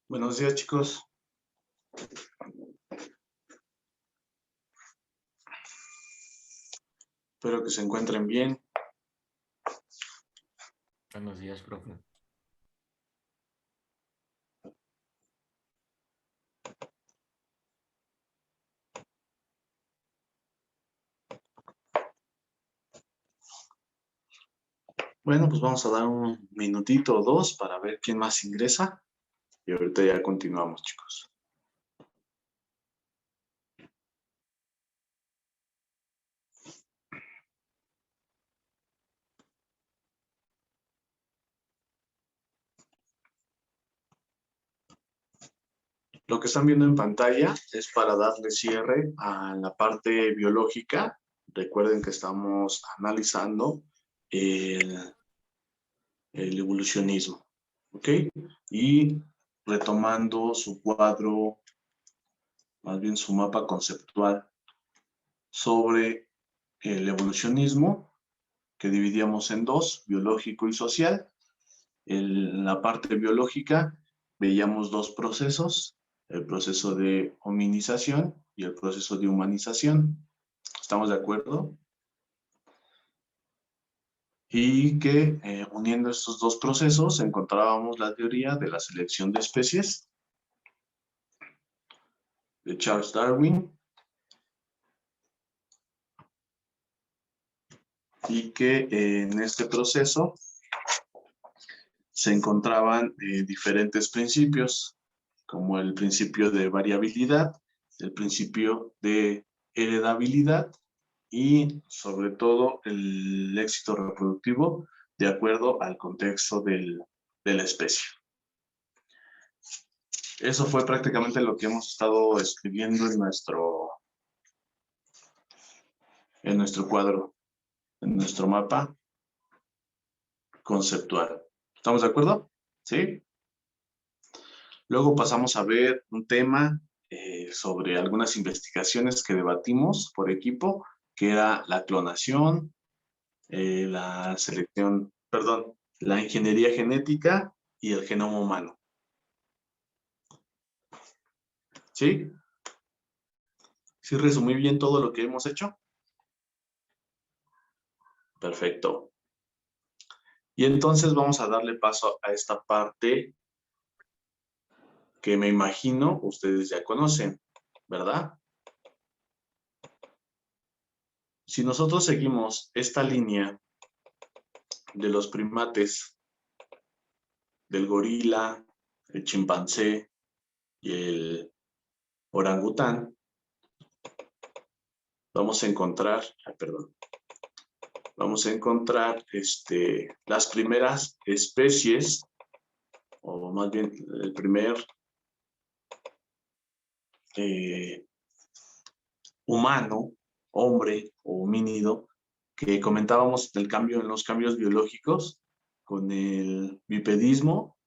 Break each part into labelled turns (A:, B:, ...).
A: Buenos días, chicos. Espero que se encuentren bien.
B: Buenos días, profe.
A: Bueno, pues vamos a dar un minutito o dos para ver quién más ingresa. Y ahorita ya continuamos, chicos. Lo que están viendo en pantalla es para darle cierre a la parte biológica. Recuerden que estamos analizando el, el evolucionismo, ¿ok? Y retomando su cuadro, más bien su mapa conceptual sobre el evolucionismo, que dividíamos en dos, biológico y social. En la parte biológica veíamos dos procesos, el proceso de hominización y el proceso de humanización. ¿Estamos de acuerdo? Y que uniendo estos dos procesos encontrábamos la teoría de la selección de especies de Charles Darwin, y que en este proceso se encontraban diferentes principios, como el principio de variabilidad, el principio de heredabilidad y sobre todo el éxito reproductivo de acuerdo al contexto de la especie. Eso fue prácticamente lo que hemos estado escribiendo en nuestro cuadro, en nuestro mapa conceptual. ¿Estamos de acuerdo? ¿Sí? Luego pasamos a ver un tema sobre algunas investigaciones que debatimos por equipo, que era la clonación, la selección, perdón, la ingeniería genética y el genoma humano. ¿Sí? ¿Sí resumí bien todo lo que hemos hecho? Perfecto. Y entonces vamos a darle paso a esta parte que me imagino ustedes ya conocen, ¿verdad? Si nosotros seguimos esta línea de los primates, del gorila, el chimpancé y el orangután, vamos a encontrar, vamos a encontrar las primeras especies, o más bien el primer humano, hombre o homínido, que comentábamos del cambio en los cambios biológicos con el bipedismo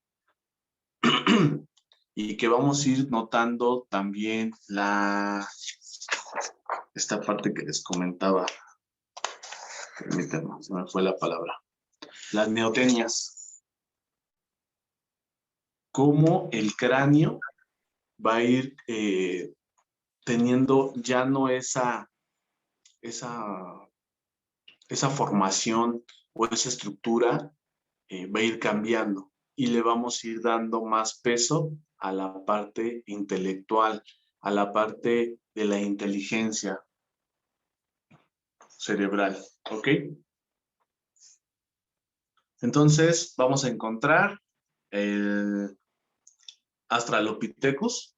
A: y que vamos a ir notando también esta parte que les comentaba. Permítanme, se me fue la palabra. Las neotenias. Cómo el cráneo va a ir teniendo ya no esa formación o esa estructura, va a ir cambiando y le vamos a ir dando más peso a la parte intelectual, a la parte de la inteligencia cerebral, ¿ok? Entonces vamos a encontrar el Australopithecus,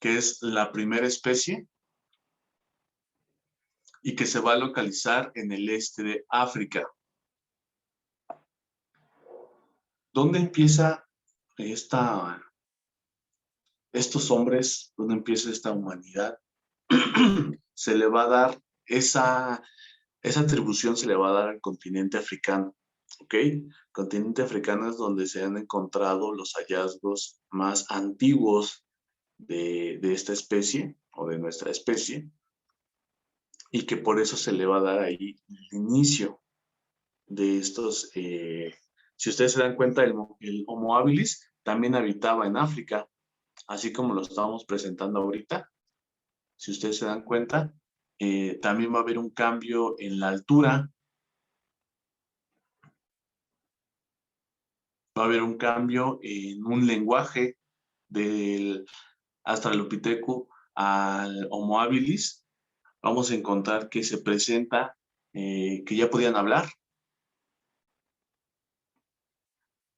A: que es la primera especie y que se va a localizar en el este de África. ¿Dónde empieza estos hombres? ¿Dónde empieza esta humanidad? Se le va a dar esa atribución, se le va a dar al continente africano, ¿ok? El continente africano es donde se han encontrado los hallazgos más antiguos de esta especie o de nuestra especie, y que por eso se le va a dar ahí el inicio de Si ustedes se dan cuenta, el Homo habilis también habitaba en África, así como lo estábamos presentando ahorita. Si ustedes se dan cuenta, también va a haber un cambio en la altura, va a haber un cambio en un lenguaje del Australopithecus al Homo habilis. Vamos a encontrar que se presenta que ya podían hablar.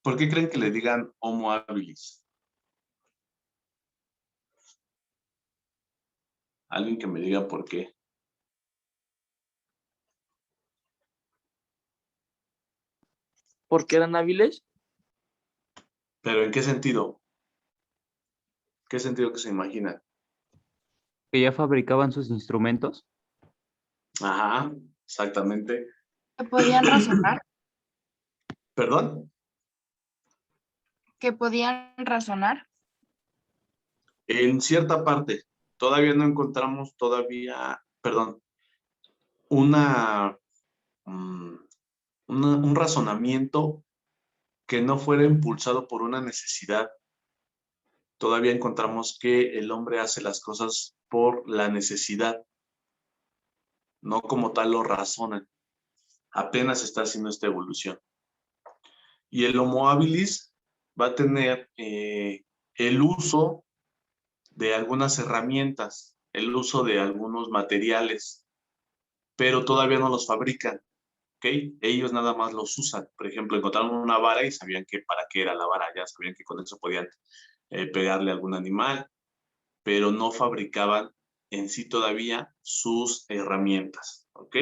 A: ¿Por qué creen que le digan Homo habilis? Alguien que me diga por qué.
B: ¿Porque eran hábiles?
A: ¿Pero en qué sentido? ¿Qué sentido que se imaginan?
B: Que ya fabricaban sus instrumentos.
A: Ajá, exactamente.
C: Que podían razonar,
A: ¿Perdón?
C: que podían razonar.
A: En cierta parte, todavía no encontramos perdón, una, mm, un razonamiento que no fuera impulsado por una necesidad. Todavía encontramos que el hombre hace las cosas por la necesidad, no como tal lo razona. Apenas está haciendo esta evolución. Y el Homo habilis va a tener el uso de algunas herramientas, el uso de algunos materiales, pero todavía no los fabrican, ¿ok? Ellos nada más los usan. Por ejemplo, encontraron una vara y sabían que para qué era la vara, ya sabían que con eso podían pegarle a algún animal, pero no fabricaban en sí todavía sus herramientas, ¿ok?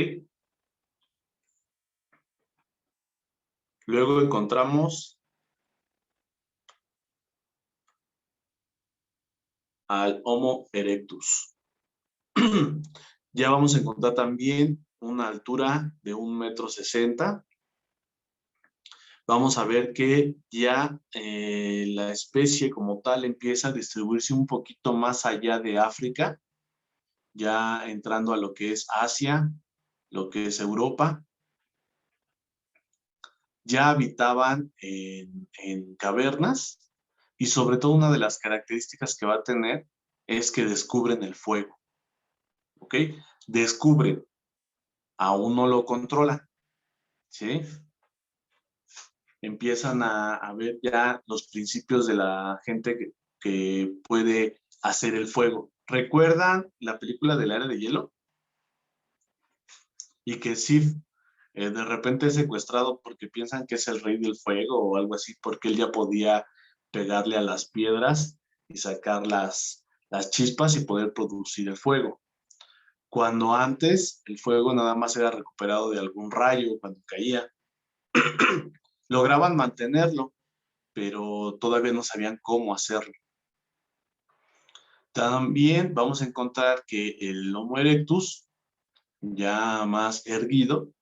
A: Luego encontramos al Homo erectus. Ya vamos a encontrar también una altura de 1,60 m. Vamos a ver que ya la especie como tal empieza a distribuirse un poquito más allá de África, ya entrando a lo que es Asia, lo que es Europa. Ya habitaban en cavernas y sobre todo una de las características que va a tener es que descubren el fuego, ¿ok? Descubren, aún no lo controlan, ¿sí? Empiezan a ver ya los principios de la gente que puede hacer el fuego. ¿Recuerdan la película del Era de Hielo? Y que Sif de repente es secuestrado porque piensan que es el rey del fuego o algo así, porque él ya podía pegarle a las piedras y sacar las chispas y poder producir el fuego. Cuando antes el fuego nada más era recuperado de algún rayo cuando caía. Lograban mantenerlo, pero todavía no sabían cómo hacerlo. También vamos a encontrar que el Homo erectus, ya más erguido,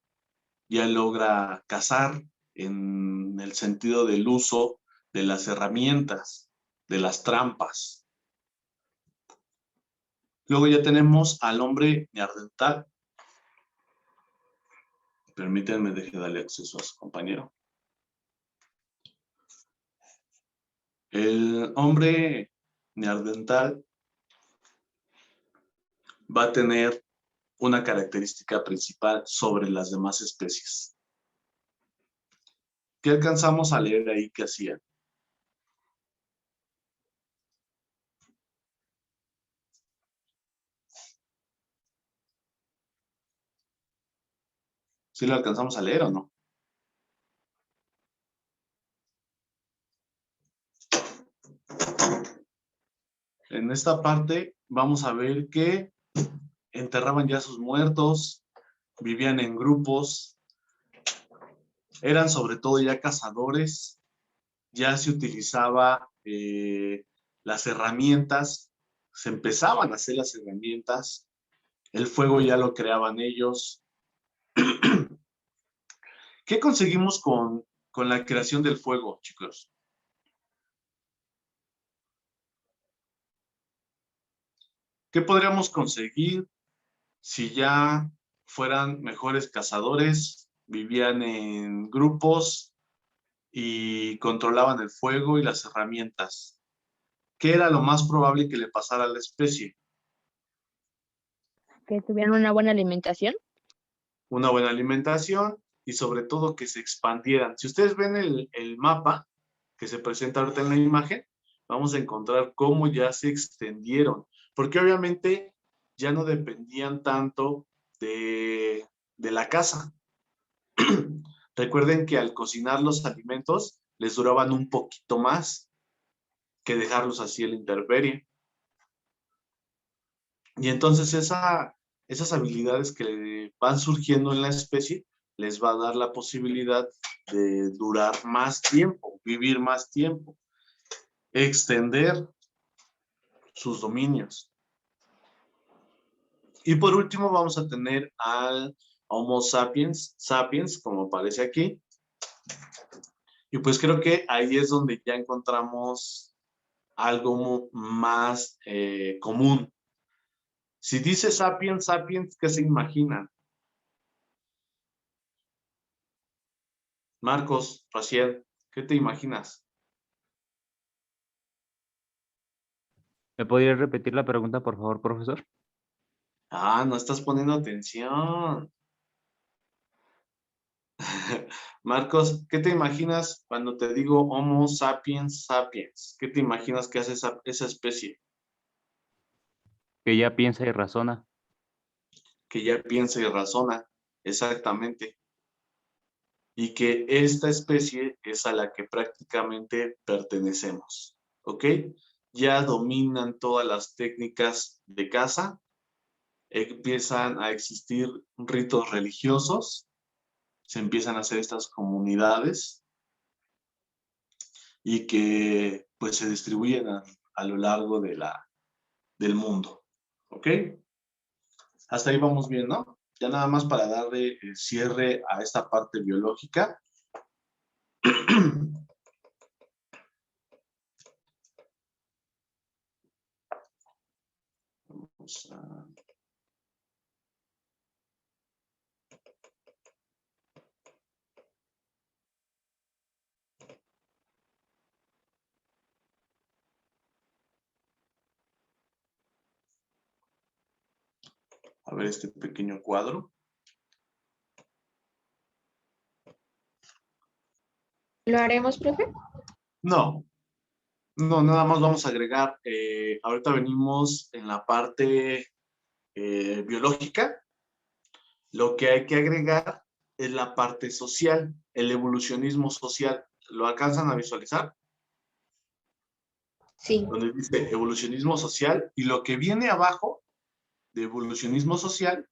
A: ya logra cazar en el sentido del uso de las herramientas, de las trampas. Luego ya tenemos al hombre neandertal. Permítanme, deje darle acceso a su compañero. El hombre neandertal va a tener una característica principal sobre las demás especies. ¿Qué alcanzamos a leer ahí que hacían? ¿Sí lo alcanzamos a leer o no? En esta parte vamos a ver que enterraban ya sus muertos, vivían en grupos, eran sobre todo ya cazadores, ya se utilizaba las herramientas, se empezaban a hacer las herramientas, el fuego ya lo creaban ellos. ¿Qué conseguimos con la creación del fuego, chicos? ¿Qué podríamos conseguir si ya fueran mejores cazadores, vivían en grupos y controlaban el fuego y las herramientas. ¿Qué era lo más probable que le pasara a la especie?
D: Que tuvieran una buena alimentación.
A: Una buena alimentación y sobre todo que se expandieran. Si ustedes ven el mapa que se presenta ahorita en la imagen, vamos a encontrar cómo ya se extendieron, porque obviamente ya no dependían tanto de la caza. Recuerden que al cocinar los alimentos les duraban un poquito más que dejarlos así en la intemperie. Y entonces esas habilidades que van surgiendo en la especie les va a dar la posibilidad de durar más tiempo, vivir más tiempo, extender sus dominios. Y por último vamos a tener al Homo sapiens, como aparece aquí. Y pues creo que ahí es donde ya encontramos algo más común. Si dice sapiens, ¿qué se imaginan? Marcos, Raciel, ¿qué te imaginas?
B: ¿Me podría repetir la pregunta, por favor, profesor?
A: Ah, no estás poniendo atención. Marcos, ¿qué te imaginas cuando te digo Homo sapiens sapiens? ¿Qué te imaginas que hace esa especie?
B: Que ya piensa y razona.
A: Que ya piensa y razona, exactamente. Y que esta especie es a la que prácticamente pertenecemos, ¿ok? Ya dominan todas las técnicas de caza, empiezan a existir ritos religiosos, se empiezan a hacer estas comunidades y que pues se distribuyen a lo largo del mundo, ¿ok? Hasta ahí vamos bien, ¿no? Ya nada más para darle cierre a esta parte biológica. Vamos a ver este pequeño cuadro.
D: ¿Lo haremos, profe?
A: No, no, nada más vamos a agregar, ahorita venimos en la parte biológica, lo que hay que agregar es la parte social, el evolucionismo social. ¿Lo alcanzan a visualizar?
D: Sí.
A: Donde dice evolucionismo social y lo que viene abajo de evolucionismo social,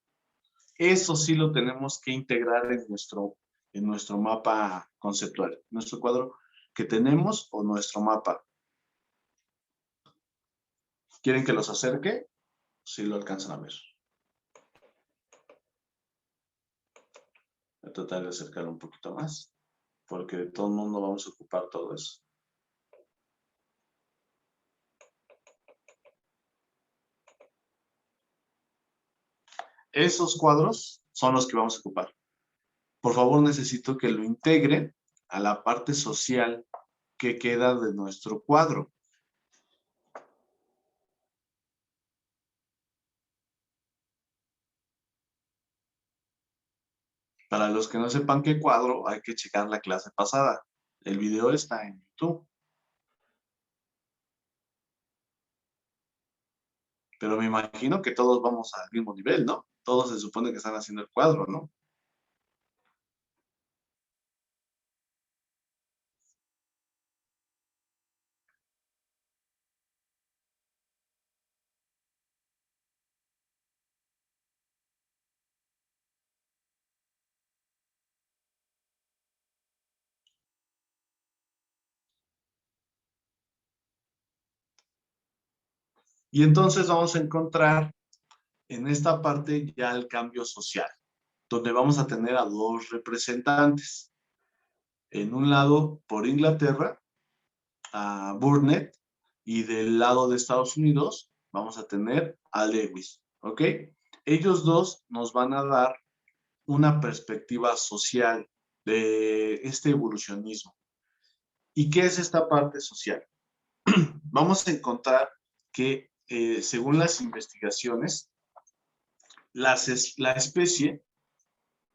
A: eso sí lo tenemos que integrar en nuestro mapa conceptual, nuestro cuadro que tenemos o nuestro mapa. ¿Quieren que los acerque? Sí lo alcanzan a ver. Voy a tratar de acercar un poquito más, porque de todo el mundo vamos a ocupar todo eso. Esos cuadros son los que vamos a ocupar. Por favor, necesito que lo integren a la parte social que queda de nuestro cuadro. Para los que no sepan qué cuadro, hay que checar la clase pasada. El video está en YouTube. Pero me imagino que todos vamos al mismo nivel, ¿no? Todos se supone que están haciendo el cuadro, ¿no? Y entonces vamos a encontrar en esta parte ya el cambio social, donde vamos a tener a dos representantes. En un lado, por Inglaterra, a Burnett, y del lado de Estados Unidos vamos a tener a Lewis, ¿ok? Ellos dos nos van a dar una perspectiva social de este evolucionismo. ¿Y qué es esta parte social? Vamos a encontrar que, según las investigaciones, la especie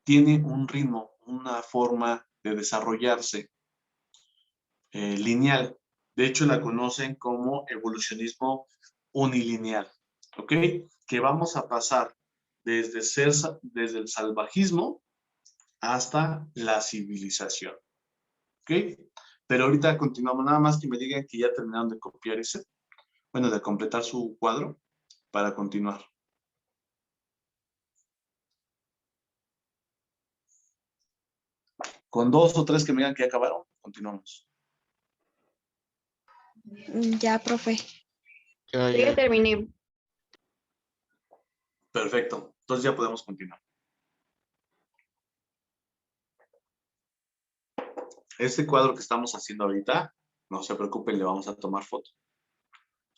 A: tiene un ritmo, una forma de desarrollarse lineal. De hecho, la conocen como evolucionismo unilineal, ¿ok? Que vamos a pasar desde el salvajismo hasta la civilización, ¿ok? Pero ahorita continuamos, nada más que me digan que ya terminaron de copiar bueno, de completar su cuadro para continuar. Con 2 o 3 que me digan que ya acabaron, continuamos.
D: Ya, profe.
E: Ya,
D: Sí, ya
E: ya.
D: terminé.
A: Perfecto, entonces ya podemos continuar. Este cuadro que estamos haciendo ahorita, no se preocupen, le vamos a tomar foto.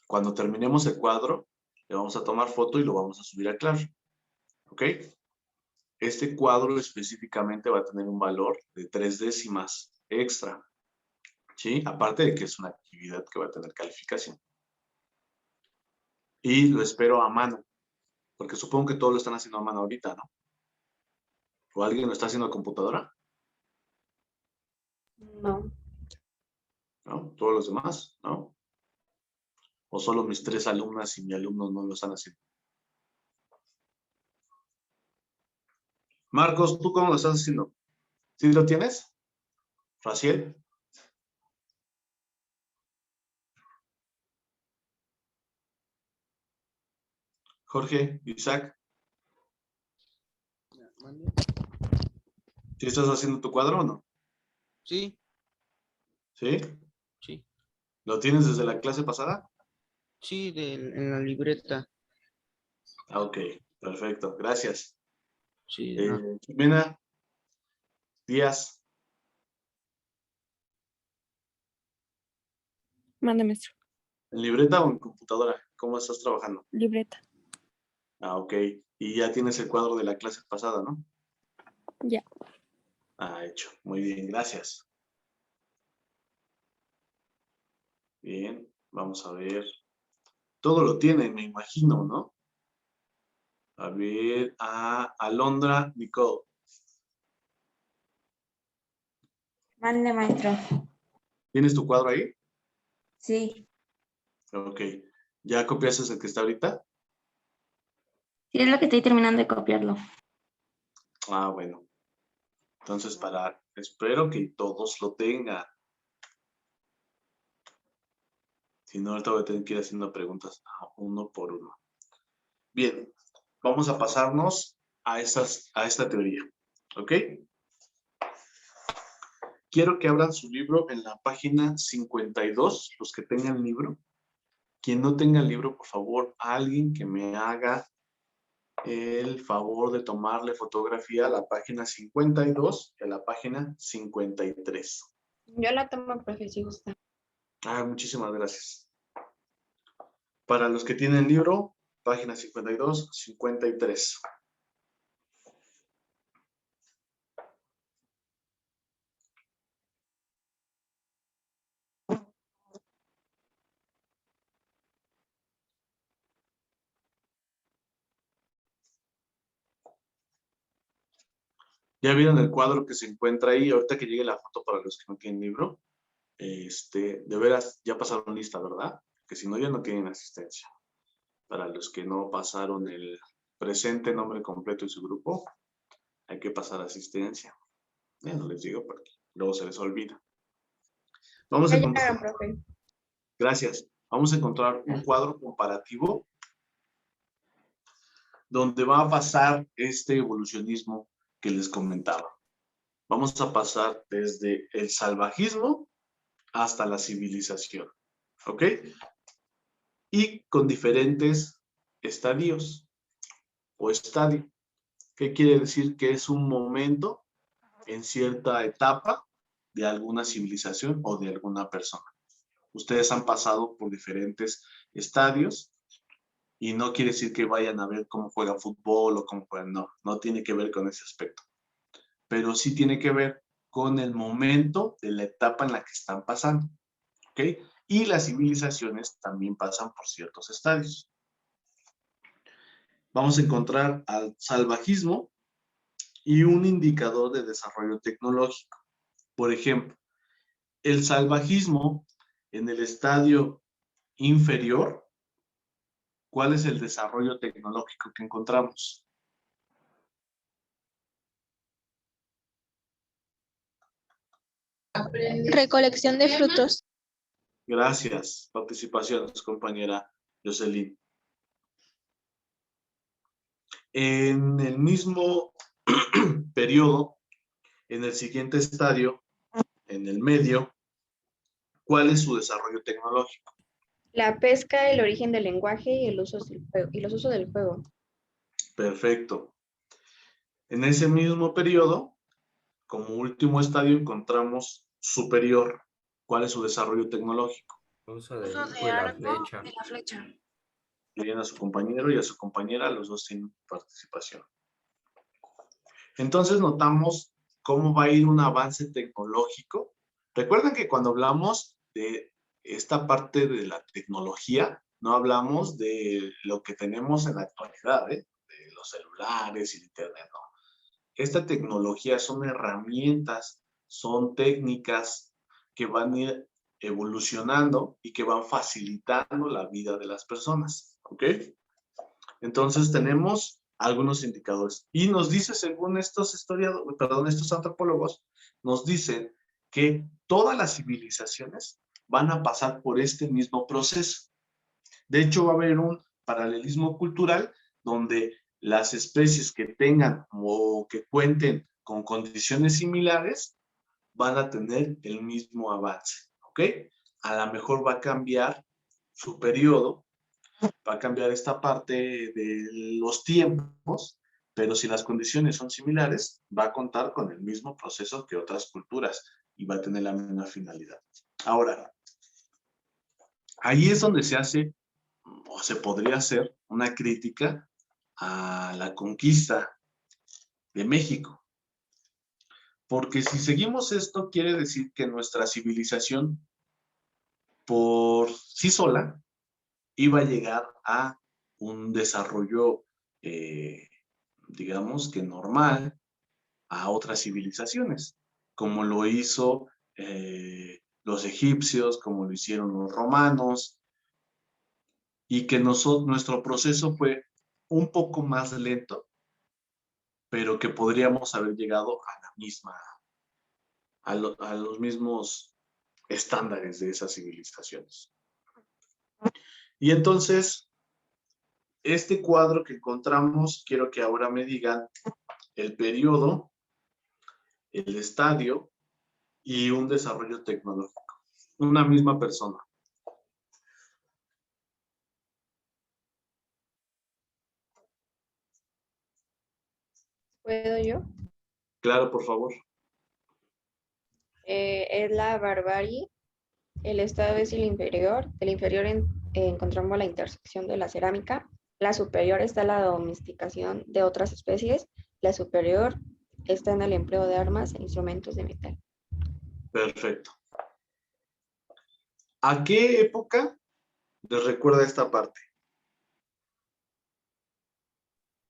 A: Cuando terminemos el cuadro, le vamos a tomar foto y lo vamos a subir a Claro. ¿Ok? Este cuadro específicamente va a tener un valor de 3 décimas extra. ¿Sí? Aparte de que es una actividad que va a tener calificación. Y lo espero a mano, porque supongo que todos lo están haciendo a mano ahorita, ¿no? ¿O alguien lo está haciendo a computadora?
D: No.
A: ¿No? ¿Todos los demás? ¿No? ¿O solo mis 3 alumnas y mi alumno no lo están haciendo? Marcos, ¿tú cómo lo estás haciendo? ¿Sí lo tienes? ¿Raciel? Jorge, Isaac,
E: ¿Mande?
A: ¿sí estás haciendo tu cuadro o no?
E: Sí,
A: ¿Sí?
E: sí,
A: ¿Lo tienes desde la clase pasada?
E: sí, en la libreta.
A: Ah, ok, perfecto, gracias.
E: Sí, no.
A: Jimena, Díaz,
F: Manda, maestro.
A: ¿en libreta o en computadora? ¿Cómo estás trabajando?
F: Libreta.
A: Ah, ok. Y ya tienes el cuadro de la clase pasada, ¿no?
F: Ya.
A: Ah, hecho. Muy bien, gracias. Bien, vamos a ver. Todo lo tienen, me imagino, ¿no? A ver, Alondra Nicole.
G: Mande, maestro.
A: ¿Tienes tu cuadro ahí?
G: Sí.
A: Ok. ¿Ya copiaste el que está ahorita?
G: Sí, es lo que estoy terminando de copiarlo.
A: Ah, bueno. Entonces, espero que todos lo tengan. Si no, ahorita voy a tener que ir haciendo preguntas uno por uno. Bien, vamos a pasarnos a esta teoría. ¿Ok? Quiero que abran su libro en la página 52, los que tengan el libro. Quien no tenga el libro, por favor, alguien que me haga el favor de tomarle fotografía a la página 52 y a la página 53.
D: Yo la tomo, profe, si gusta.
A: Ah, muchísimas gracias. Para los que tienen el libro, página 52, 53. Ya vieron el cuadro que se encuentra ahí. Ahorita que llegue la foto para los que no tienen libro, de veras ya pasaron lista, ¿verdad? Que si no, ya no tienen asistencia. Para los que no pasaron el presente, nombre completo y su grupo, hay que pasar asistencia. Ya no les digo porque luego se les olvida. Vamos a
D: Ya
A: encontrar,
D: llegaron, profe.
A: gracias. Vamos a encontrar un cuadro comparativo donde va a pasar este evolucionismo que les comentaba. Vamos a pasar desde el salvajismo hasta la civilización. ¿Ok? Y con diferentes estadios o estadio. ¿Qué quiere decir? Que es un momento en cierta etapa de alguna civilización o de alguna persona. Ustedes han pasado por diferentes estadios y no quiere decir que vayan a ver cómo juega fútbol o cómo juegan, no tiene que ver con ese aspecto. Pero sí tiene que ver con el momento de la etapa en la que están pasando. ¿Ok? Y las civilizaciones también pasan por ciertos estadios. Vamos a encontrar al salvajismo y un indicador de desarrollo tecnológico. Por ejemplo, el salvajismo en el estadio inferior, ¿cuál es el desarrollo tecnológico que encontramos?
F: Recolección de frutos.
A: Gracias. Participaciones, compañera Jocelyn. En el mismo periodo, en el siguiente estadio, en el medio, ¿cuál es su desarrollo tecnológico?
D: La pesca, el origen del lenguaje y el uso del juego, y los usos del juego.
A: Perfecto. En ese mismo periodo, como último estadio, encontramos superior. ¿Cuál es su desarrollo tecnológico?
H: Uso del
C: Uso
H: arco
C: de
H: y la
C: arco
H: flecha.
C: y la flecha.
A: Bien, a su compañero y a su compañera, los dos tienen participación. Entonces notamos cómo va a ir un avance tecnológico. Recuerden que cuando hablamos de esta parte de la tecnología, no hablamos de lo que tenemos en la actualidad, de los celulares y el internet, no. Esta tecnología son herramientas, son técnicas que van a ir evolucionando y que van facilitando la vida de las personas, ¿ok? Entonces tenemos algunos indicadores. Y nos dice, según estos historiadores, perdón, estos antropólogos, nos dicen que todas las civilizaciones van a pasar por este mismo proceso. De hecho, va a haber un paralelismo cultural donde las especies que tengan o que cuenten con condiciones similares van a tener el mismo avance, ¿ok? A lo mejor va a cambiar su periodo, va a cambiar esta parte de los tiempos, pero si las condiciones son similares, va a contar con el mismo proceso que otras culturas y va a tener la misma finalidad. Ahora, ahí es donde se hace o se podría hacer una crítica a la conquista de México. Porque si seguimos esto, quiere decir que nuestra civilización por sí sola iba a llegar a un desarrollo, digamos que normal, a otras civilizaciones, como lo hizo los egipcios, como lo hicieron los romanos, y que nuestro proceso fue un poco más lento, pero que podríamos haber llegado a la misma, a los mismos estándares de esas civilizaciones. Y entonces, este cuadro que encontramos, quiero que ahora me digan el periodo, el estadio y un desarrollo tecnológico. Una misma persona.
D: ¿Puedo yo?
A: Claro, por favor.
D: Es la barbarie. El estado es el inferior. El inferior encontramos la intersección de la cerámica. La superior está la domesticación de otras especies. La superior está en el empleo de armas e instrumentos de metal.
A: Perfecto. ¿A qué época les recuerda esta parte?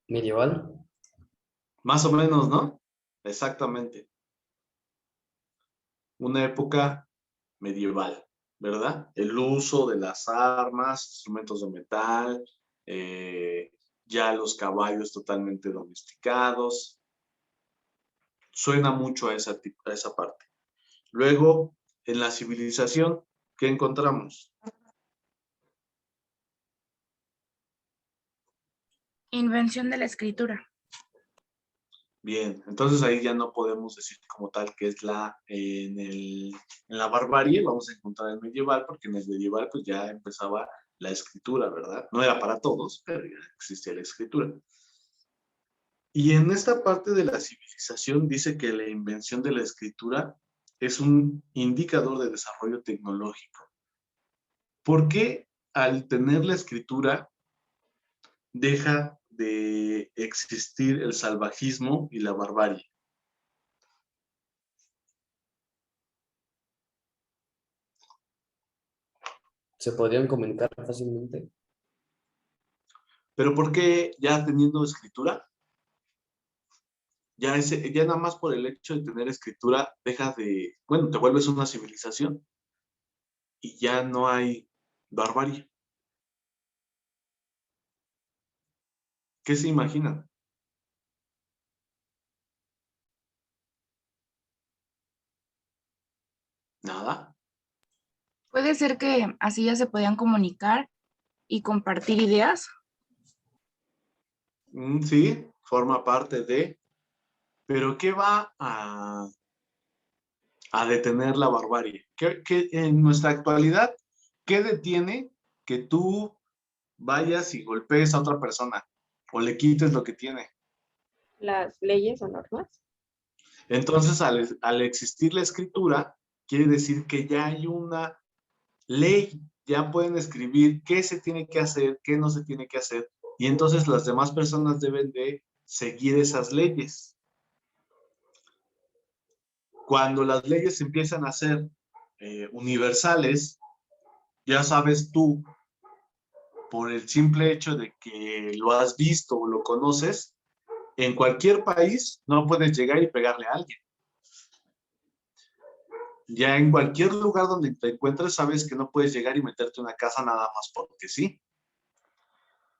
H: Medieval.
A: Más o menos, ¿no? Exactamente. Una época medieval, ¿verdad? El uso de las armas, instrumentos de metal, ya los caballos totalmente domesticados. Suena mucho a esa parte. Luego, en la civilización, ¿qué encontramos?
C: Invención de la escritura.
A: Bien, entonces ahí ya no podemos decir como tal que es en la barbarie, vamos a encontrar el medieval, porque en el medieval pues ya empezaba la escritura, ¿verdad? No era para todos, pero ya existía la escritura. Y en esta parte de la civilización dice que la invención de la escritura es un indicador de desarrollo tecnológico. ¿Por qué al tener la escritura deja de existir el salvajismo y la barbarie?
H: ¿Se podrían comunicar fácilmente?
A: ¿Pero por qué ya teniendo escritura? Ya nada más por el hecho de tener escritura, dejas de, bueno, te vuelves una civilización y ya no hay barbarie. ¿Qué se imaginan? Nada.
C: Puede ser que así ya se podían comunicar y compartir ideas.
A: Sí, forma parte de, pero ¿qué va a detener la barbarie? ¿Qué en nuestra actualidad, qué detiene que tú vayas y golpees a otra persona o le quites lo que tiene?
D: Las leyes o normas.
A: Entonces, al existir la escritura, quiere decir que ya hay una ley, ya pueden escribir qué se tiene que hacer, qué no se tiene que hacer, y entonces las demás personas deben de seguir esas leyes. Cuando las leyes empiezan a ser universales, ya sabes tú, por el simple hecho de que lo has visto o lo conoces, en cualquier país no puedes llegar y pegarle a alguien. Ya en cualquier lugar donde te encuentres, sabes que no puedes llegar y meterte en una casa nada más porque sí.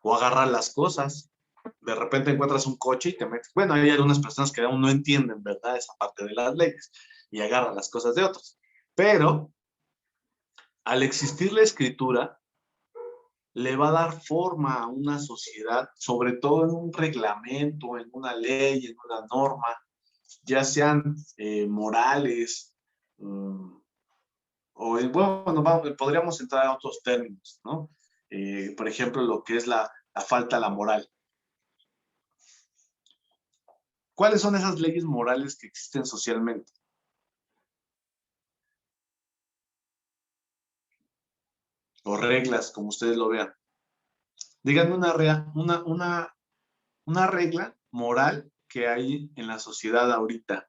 A: O agarrar las cosas. De repente encuentras un coche y te metes. Bueno, hay algunas personas que aún no entienden, ¿verdad? Esa parte de las leyes y agarran las cosas de otros. Pero al existir la escritura, le va a dar forma a una sociedad, sobre todo en un reglamento, en una ley, en una norma, ya sean morales, o bueno, podríamos entrar a otros términos, ¿no? Por ejemplo, lo que es la falta a la moral. ¿Cuáles son esas leyes morales que existen socialmente? O reglas, como ustedes lo vean. Díganme una regla moral que hay en la sociedad ahorita.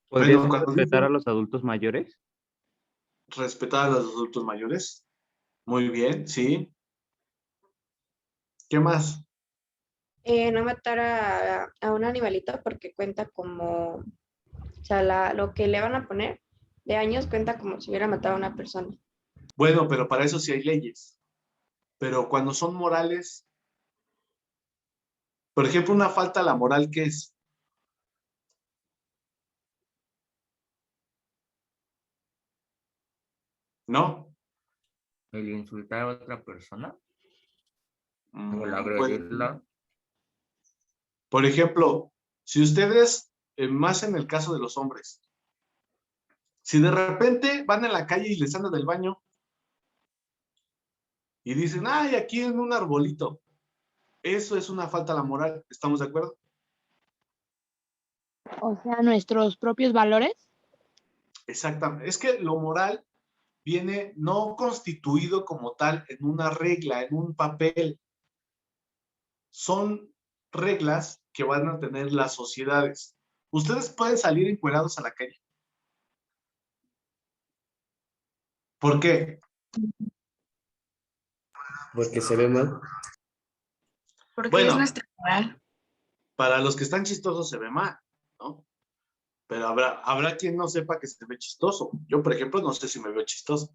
B: ¿Podrías
A: Bueno, cuando
B: respetar a
A: dicen
B: los adultos mayores?
A: respetar a los adultos mayores, muy bien, sí. ¿Qué más?
D: No matar a un animalito porque cuenta como, o sea, lo que le van a poner de años cuenta como si hubiera matado a una persona.
A: Bueno, pero para eso sí hay leyes. Pero cuando son morales, por ejemplo, una falta a la moral, ¿qué es? ¿No?
I: El insultar a otra persona o el
A: Pues,
I: agredirla.
A: por ejemplo, si ustedes, más en el caso de los hombres, si de repente van en la calle y les andan del baño y dicen, ay, aquí en un arbolito, eso es una falta a la moral, ¿estamos de acuerdo?
F: O sea, nuestros propios valores.
A: Exactamente. Es que lo moral viene no constituido como tal en una regla, en un papel. Son reglas que van a tener las sociedades. Ustedes pueden salir encuerados a la calle. ¿Por qué?
H: Porque se ve mal.
C: Porque es
A: Bueno,
C: nuestra moral.
A: para los que están chistosos se ve mal, ¿no? Pero habrá quien no sepa que se ve chistoso. Yo, por ejemplo, no sé si me veo chistoso.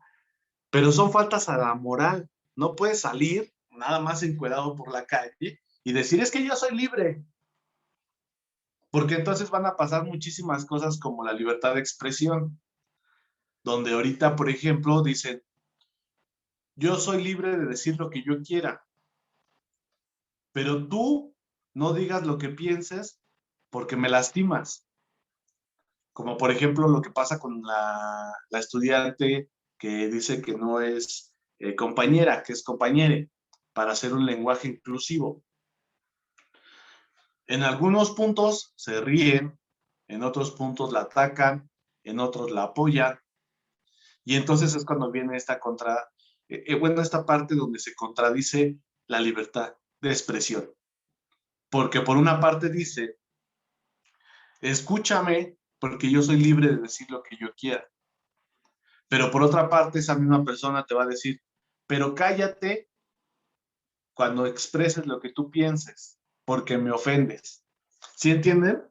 A: Pero son faltas a la moral. No puedes salir nada más encuerado por la calle y decir, es que yo soy libre. Porque entonces van a pasar muchísimas cosas como la libertad de expresión, donde ahorita, por ejemplo, dicen, yo soy libre de decir lo que yo quiera, pero tú no digas lo que pienses porque me lastimas. Como por ejemplo lo que pasa con la estudiante que dice que no es compañera, que es compañere, para hacer un lenguaje inclusivo. En algunos puntos se ríen, en otros puntos la atacan, en otros la apoyan, y entonces es cuando viene esta esta parte donde se contradice la libertad de expresión. Porque por una parte dice, escúchame porque yo soy libre de decir lo que yo quiera. Pero por otra parte, esa misma persona te va a decir, pero cállate cuando expreses lo que tú pienses, porque me ofendes. ¿Sí entienden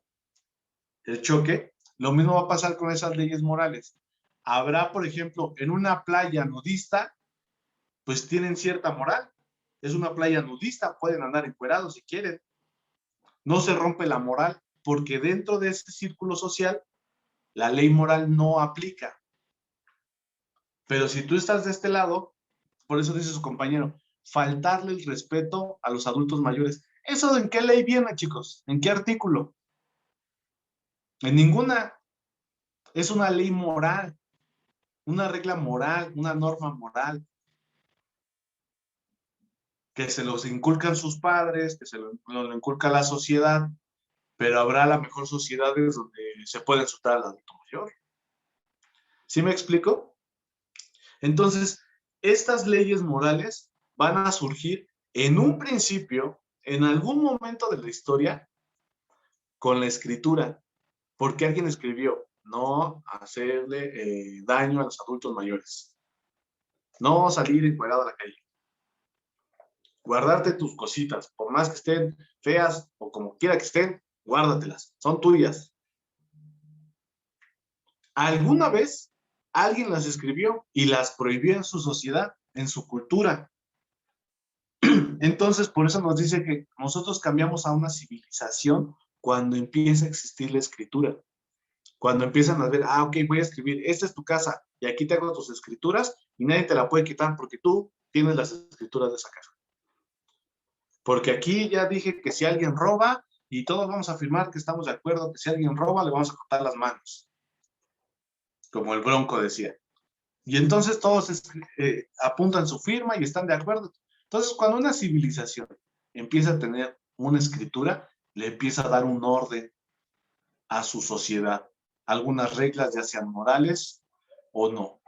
A: el choque? Lo mismo va a pasar con esas leyes morales. Habrá, por ejemplo, en una playa nudista, pues tienen cierta moral. Es una playa nudista, pueden andar encuerados si quieren. No se rompe la moral, porque dentro de ese círculo social, la ley moral no aplica. Pero si tú estás de este lado, por eso dice su compañero, faltarle el respeto a los adultos mayores. ¿Eso en qué ley viene, chicos? ¿En qué artículo? En ninguna. Es una ley moral, una regla moral, una norma moral, que se los inculcan sus padres, que se lo inculca la sociedad, pero habrá a lo mejor sociedades donde se puede insultar al adulto mayor. ¿Sí me explico? Entonces, estas leyes morales van a surgir en un principio, en algún momento de la historia, con la escritura, porque alguien escribió, no hacerle daño a los adultos mayores, no salir encuerado a la calle, guardarte tus cositas, por más que estén feas o como quiera que estén, guárdatelas, son tuyas. ¿Alguna vez alguien las escribió y las prohibió en su sociedad, en su cultura? Entonces, por eso nos dice que nosotros cambiamos a una civilización cuando empieza a existir la escritura. Cuando empiezan a ver, ok, voy a escribir, esta es tu casa y aquí tengo tus escrituras y nadie te la puede quitar porque tú tienes las escrituras de esa casa. Porque aquí ya dije que si alguien roba y todos vamos a afirmar que estamos de acuerdo que si alguien roba le vamos a cortar las manos. Como el Bronco decía. Y entonces todos apuntan su firma y están de acuerdo. Entonces, cuando una civilización empieza a tener una escritura, le empieza a dar un orden a su sociedad. Algunas reglas, ya sean morales o no.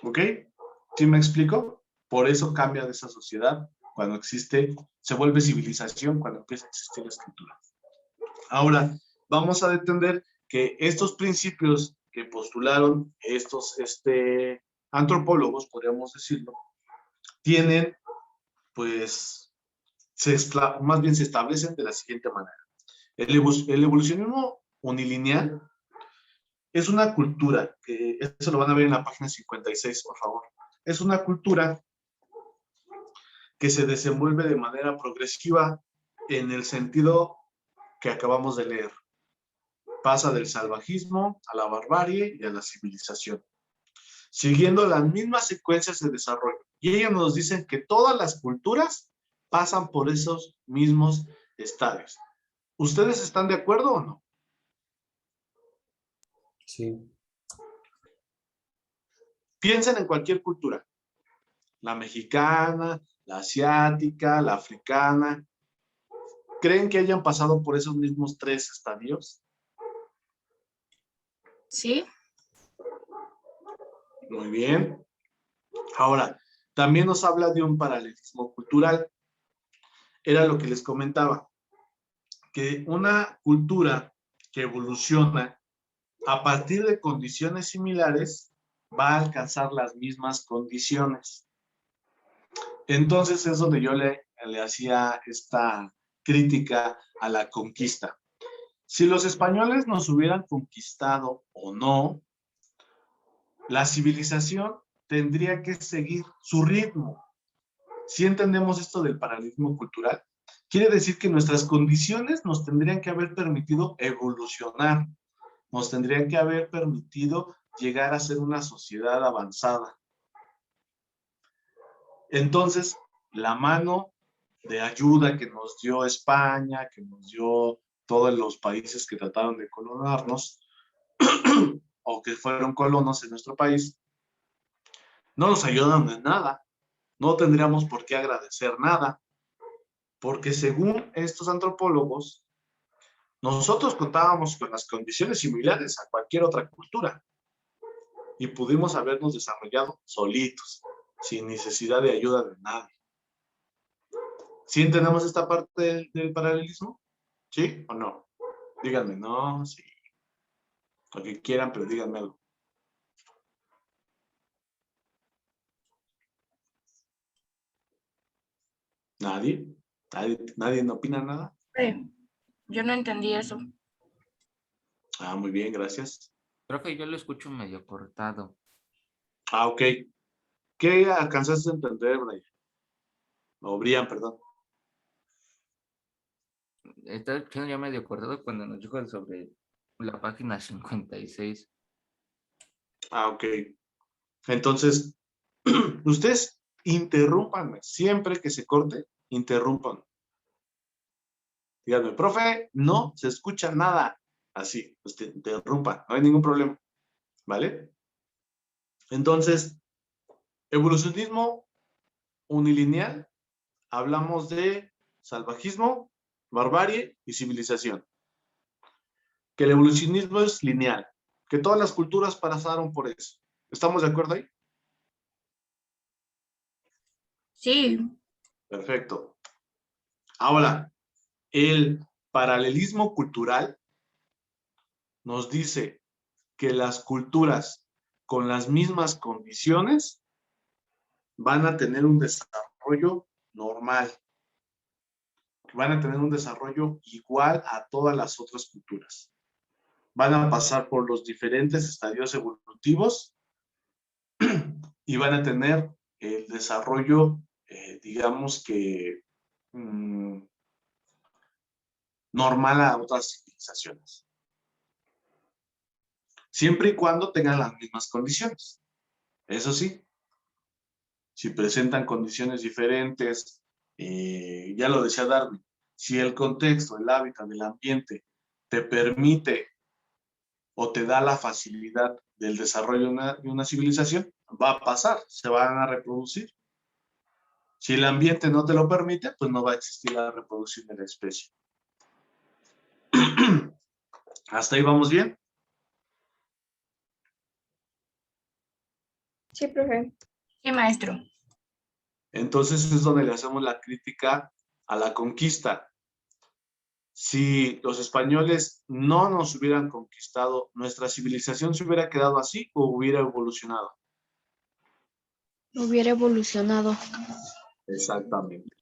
A: ¿Ok? ¿Sí me explico? Por eso cambia de esa sociedad cuando existe, se vuelve civilización cuando empieza a existir la escritura. Ahora, vamos a entender que estos principios que postularon estos antropólogos, podríamos decirlo, tienen, pues, más bien se establecen de la siguiente manera. El evolucionismo unilineal es una cultura, que eso lo van a ver en la página 56, por favor. Es una cultura que se desenvuelve de manera progresiva en el sentido que acabamos de leer. Pasa del salvajismo a la barbarie y a la civilización, siguiendo las mismas secuencias de desarrollo. Y ellos nos dicen que todas las culturas pasan por esos mismos estadios. ¿Ustedes están de acuerdo o no?
H: Sí.
A: Piensen en cualquier cultura. La mexicana, la asiática, la africana. ¿Creen que hayan pasado por esos mismos 3 estadios?
C: Sí,
A: Muy bien. Ahora, también nos habla de un paralelismo cultural. Era lo que les comentaba, que una cultura que evoluciona a partir de condiciones similares va a alcanzar las mismas condiciones. Entonces es donde yo le hacía esta crítica a la conquista. Si los españoles nos hubieran conquistado o no, la civilización tendría que seguir su ritmo. Si entendemos esto del paralelismo cultural, quiere decir que nuestras condiciones nos tendrían que haber permitido evolucionar, nos tendrían que haber permitido llegar a ser una sociedad avanzada. Entonces, la mano de ayuda que nos dio España, que nos dio todos los países que trataron de colonarnos, o que fueron colonos en nuestro país, no nos ayudaron en nada. No tendríamos por qué agradecer nada, porque según estos antropólogos, nosotros contábamos con las condiciones similares a cualquier otra cultura y pudimos habernos desarrollado solitos, sin necesidad de ayuda de nadie. ¿Sí entendemos esta parte del paralelismo? ¿Sí o no? Díganme, no, sí. Lo que quieran, pero díganme algo. ¿Nadie? ¿Nadie no opina nada?
C: Yo no entendí eso.
A: Ah, muy bien, gracias.
I: Profe, yo lo escucho medio cortado.
A: Ah, ok. ¿Qué alcanzaste a entender, Brian? O Brian, perdón.
I: Estaba escuchando ya medio cortado cuando nos dijo sobre la página 56.
A: Ah, ok. Entonces, ustedes interrúmpanme. Siempre que se corte, interrúmpanme. Díganme, profe, no se escucha nada. Así, usted interrumpa, no hay ningún problema. ¿Vale? Entonces, evolucionismo unilineal, hablamos de salvajismo, barbarie y civilización. Que el evolucionismo es lineal, que todas las culturas pasaron por eso. ¿Estamos de acuerdo ahí?
C: Sí,
A: Perfecto. Ahora, el paralelismo cultural nos dice que las culturas con las mismas condiciones van a tener un desarrollo normal, van a tener un desarrollo igual a todas las otras culturas. Van a pasar por los diferentes estadios evolutivos y van a tener el desarrollo, digamos que normal a otras civilizaciones. Siempre y cuando tengan las mismas condiciones. Eso sí, si presentan condiciones diferentes, ya lo decía Darwin, si el contexto, el hábitat, el ambiente te permite o te da la facilidad del desarrollo de una civilización, va a pasar, se van a reproducir. Si el ambiente no te lo permite, pues no va a existir la reproducción de la especie. ¿Hasta ahí vamos bien?
D: Sí, profe.
C: sí, maestro.
A: Entonces es donde le hacemos la crítica a la conquista. Si los españoles no nos hubieran conquistado, ¿nuestra civilización se hubiera quedado así o hubiera evolucionado?
F: Hubiera evolucionado.
A: Exactamente.